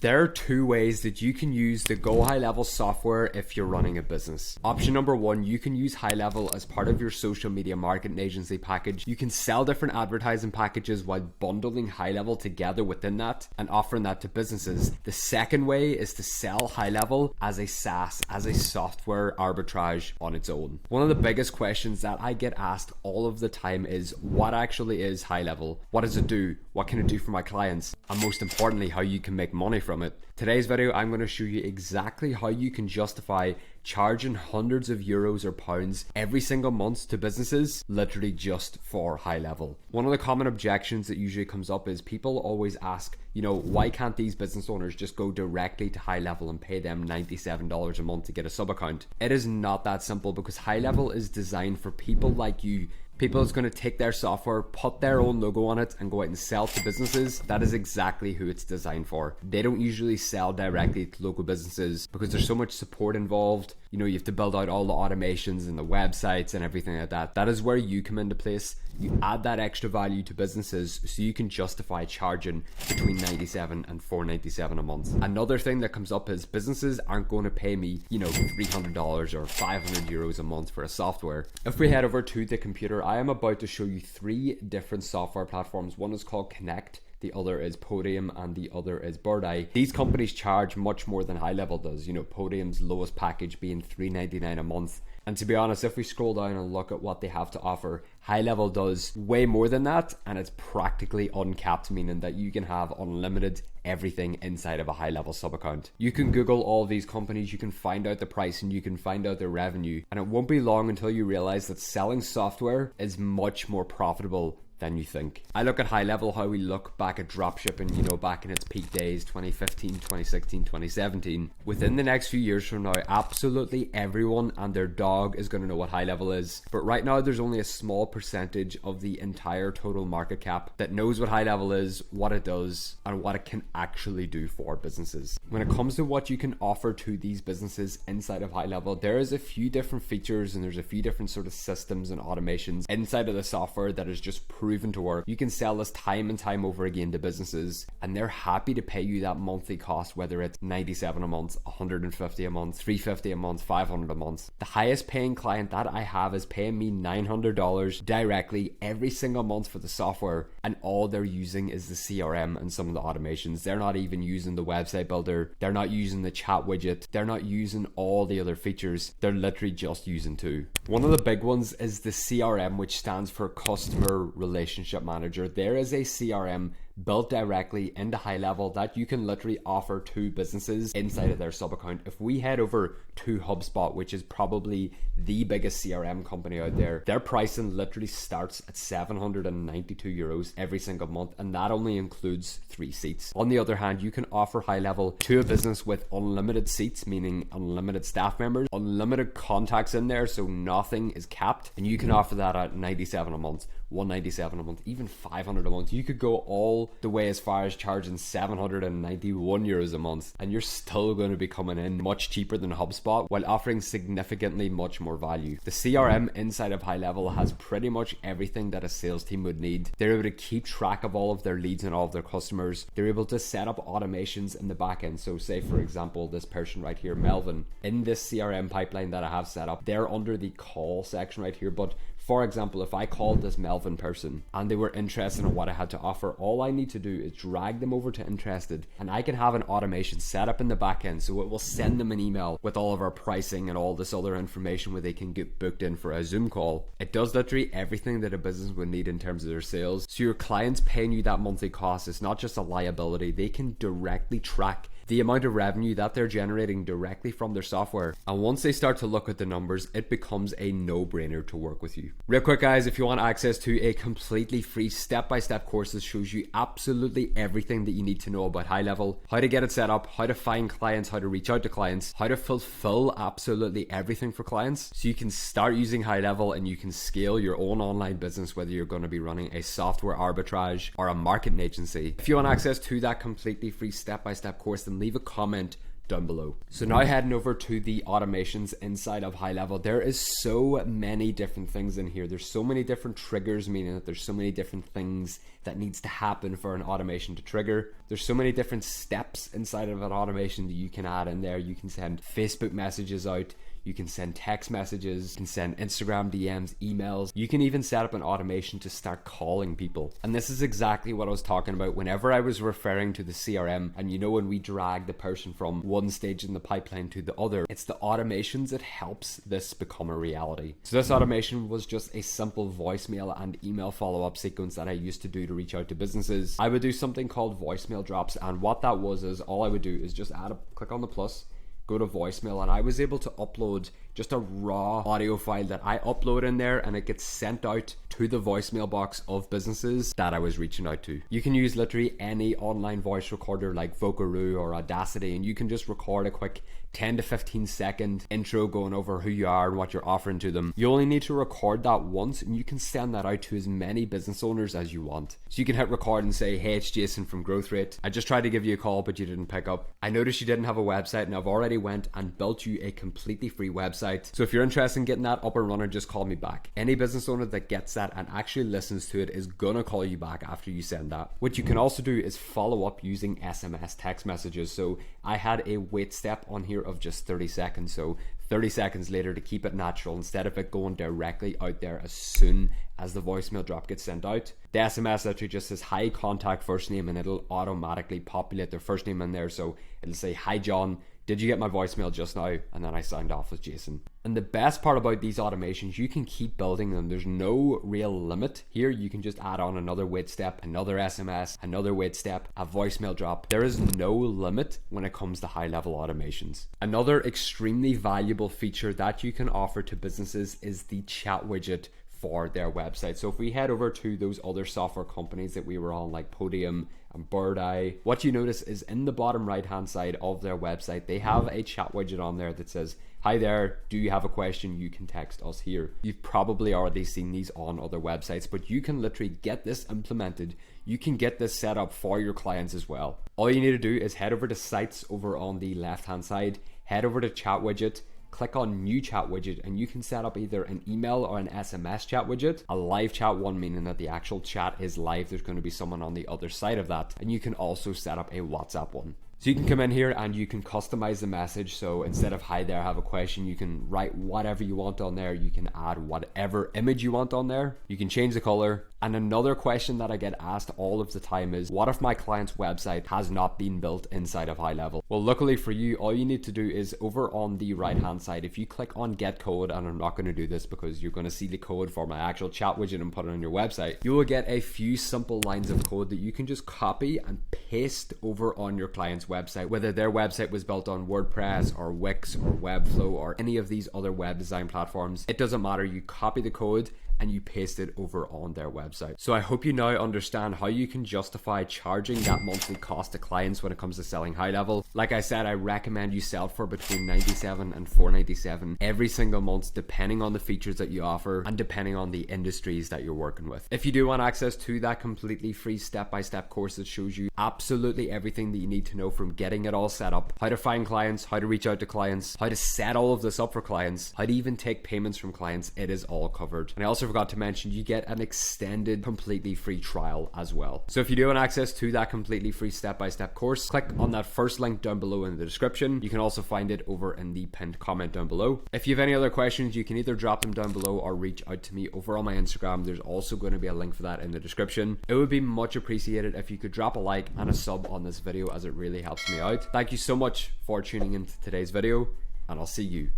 There are two ways that you can use the GoHighLevel software if you're running a business. Option number one, you can use HighLevel as part of your social media marketing agency package. You can sell different advertising packages while bundling HighLevel together within that and offering that to businesses. The second way is to sell HighLevel as a SaaS, as a software arbitrage on its own. One of the biggest questions that I get asked all of the time is, what actually is HighLevel? What does it do? What can it do for my clients? And most importantly, how you can make money from it. Today's video, I'm going to show you exactly how you can justify charging hundreds of euros or pounds every single month to businesses, literally just for HighLevel. One of the common objections that usually comes up is people always ask, why can't these business owners just go directly to HighLevel and pay them $97 a month to get a sub account? It is not that simple, because HighLevel is designed for people like you. People that's going to take their software, put their own logo on it, and go out and sell to businesses. That is exactly who it's designed for. They don't usually sell directly to local businesses because there's so much support involved. You have to build out all the automations and the websites and everything like that. That is where you come into place. You add that extra value to businesses so you can justify charging between $97 and $497 a month. Another thing that comes up is businesses aren't going to pay me, $300 or 500 euros a month for a software. If we head over to the computer, I am about to show you three different software platforms. One is called Connect, the other is Podium, and the other is Birdeye. These companies charge much more than HighLevel does. Podium's lowest package being $3.99 a month. And to be honest, if we scroll down and look at what they have to offer, HighLevel does way more than that, and it's practically uncapped, meaning that you can have unlimited everything inside of a HighLevel sub account. You can Google all these companies, you can find out the price, and you can find out their revenue, and it won't be long until you realize that selling software is much more profitable than you think. I look at HighLevel, how we look back at dropshipping, back in its peak days, 2015, 2016, 2017. Within the next few years from now, absolutely everyone and their dog is going to know what HighLevel is. But right now, there's only a small percentage of the entire total market cap that knows what HighLevel is, what it does, and what it can actually do for businesses. When it comes to what you can offer to these businesses inside of HighLevel, there is a few different features and there's a few different sort of systems and automations inside of the software that is just proven to work. You can sell this time and time over again to businesses, and they're happy to pay you that monthly cost, whether it's $97 a month, $150 a month, $350 a month, $500 a month. The highest paying client that I have is paying me $900 directly every single month for the software, and all they're using is the CRM and some of the automations. They're not even using the website builder, they're not using the chat widget, they're not using all the other features, they're literally just using two. One of the big ones is the CRM, which stands for Customer Relationship Manager. There is a CRM built directly into HighLevel that you can literally offer to businesses inside of their sub account. If we head over to HubSpot, which is probably the biggest CRM company out there, their pricing literally starts at 792 euros every single month, and that only includes 3 seats. On the other hand, you can offer HighLevel to a business with unlimited seats, meaning unlimited staff members, unlimited contacts in there, so nothing is capped, and you can offer that at 97 a month, 197 a month, even 500 a month. You could go all the way as far as charging 791 euros a month, and you're still going to be coming in much cheaper than HubSpot while offering significantly much more value. The CRM inside of HighLevel has pretty much everything that a sales team would need. They're able to keep track of all of their leads and all of their customers. They're able to set up automations in the back end. So say, for example, this person right here, Melvin, in this CRM pipeline that I have set up, they're under the call section right here. But for example, if I called this Melvin person and they were interested in what I had to offer, all I need to do is drag them over to interested, and I can have an automation set up in the back end, so it will send them an email with all of our pricing and all this other information where they can get booked in for a Zoom call. It does literally everything that a business would need in terms of their sales. So your clients paying you that monthly cost is not just a liability. They can directly track the amount of revenue that they're generating directly from their software. And once they start to look at the numbers, it becomes a no-brainer to work with you. Real quick guys, if you want access to a completely free step-by-step course that shows you absolutely everything that you need to know about HighLevel, how to get it set up, how to find clients, how to reach out to clients, how to fulfill absolutely everything for clients, so you can start using HighLevel and you can scale your own online business, whether you're going to be running a software arbitrage or a marketing agency. If you want access to that completely free step-by-step course, then leave a comment down below. So now heading over to the automations inside of GoHighLevel, there is so many different things in here. There's so many different triggers, meaning that there's so many different things that needs to happen for an automation to trigger. There's so many different steps inside of an automation that you can add in there. You can send Facebook messages out, you can send text messages, you can send Instagram DMs, emails. You can even set up an automation to start calling people. And this is exactly what I was talking about whenever I was referring to the CRM. And you know, when we drag the person from one stage in the pipeline to the other, it's the automations that helps this become a reality. So this automation was just a simple voicemail and email follow-up sequence that I used to do to reach out to businesses. I would do something called voicemail drops, and what that was is all I would do is just click on the plus, go to voicemail, and I was able to upload just a raw audio file that I upload in there, and it gets sent out to the voicemail box of businesses that I was reaching out to. You can use literally any online voice recorder like Vocaroo or Audacity, and you can just record a quick 10 to 15 second intro going over who you are and what you're offering to them. You only need to record that once, and you can send that out to as many business owners as you want. So you can hit record and say, hey, it's Jason from Growth Rate. I just tried to give you a call, but you didn't pick up. I noticed you didn't have a website, and I've already went and built you a completely free website. So if you're interested in getting that up and running, just call me back. Any business owner that gets that and actually listens to it is gonna call you back after you send that. What you can also do is follow up using SMS text messages. So I had a wait step on here of just 30 seconds. So 30 seconds later, to keep it natural, instead of it going directly out there as soon as the voicemail drop gets sent out, the SMS literally just says hi, contact first name, and it'll automatically populate their first name in there. So it'll say, hi John, did you get my voicemail just now? And then I signed off with Jason. And the best part about these automations, you can keep building them. There's no real limit here. You can just add on another wait step, another SMS, another wait step, a voicemail drop. There is no limit when it comes to GoHighLevel automations. Another extremely valuable feature that you can offer to businesses is the chat widget for their website. So if we head over to those other software companies that we were on, like Podium and Bird Eye, what you notice is in the bottom right hand side of their website, they have a chat widget on there that says, hi there, do you have a question? You can text us here. You've probably already seen these on other websites, but you can literally get this implemented. You can get this set up for your clients as well. All you need to do is head over to sites over on the left hand side, head over to chat widget, click on new chat widget, and you can set up either an email or an SMS chat widget. A live chat one, meaning that the actual chat is live. There's going to be someone on the other side of that. And you can also set up a WhatsApp one. So you can come in here and you can customize the message. So instead of hi there, I have a question, you can write whatever you want on there. You can add whatever image you want on there. You can change the color. And another question that I get asked all of the time is, what if my client's website has not been built inside of GoHighLevel? Well, luckily for you, all you need to do is over on the right hand side, if you click on get code, and I'm not going to do this because you're going to see the code for my actual chat widget and put it on your website, you will get a few simple lines of code that you can just copy and paste over on your client's website, whether their website was built on WordPress or Wix or Webflow or any of these other web design platforms. It doesn't matter. You copy the code and you paste it over on their website. So I hope you now understand how you can justify charging that monthly cost to clients when it comes to selling GoHighLevel. Like I said, I recommend you sell for between $97 and $497 every single month, depending on the features that you offer and depending on the industries that you're working with. If you do want access to that completely free step-by-step course that shows you absolutely everything that you need to know, from getting it all set up, how to find clients, how to reach out to clients, how to set all of this up for clients, how to even take payments from clients, it is all covered. And I also forgot to mention, you get an extended completely free trial as well. So if you do want access to that completely free step-by-step course, click on that first link down below in the description. You can also find it over in the pinned comment down below. If you have any other questions, you can either drop them down below or reach out to me over on my Instagram. There's also going to be a link for that in the description. It would be much appreciated if you could drop a like and a sub on this video, as it really helps me out. Thank you so much for tuning into today's video, and I'll see you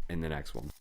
in the next one.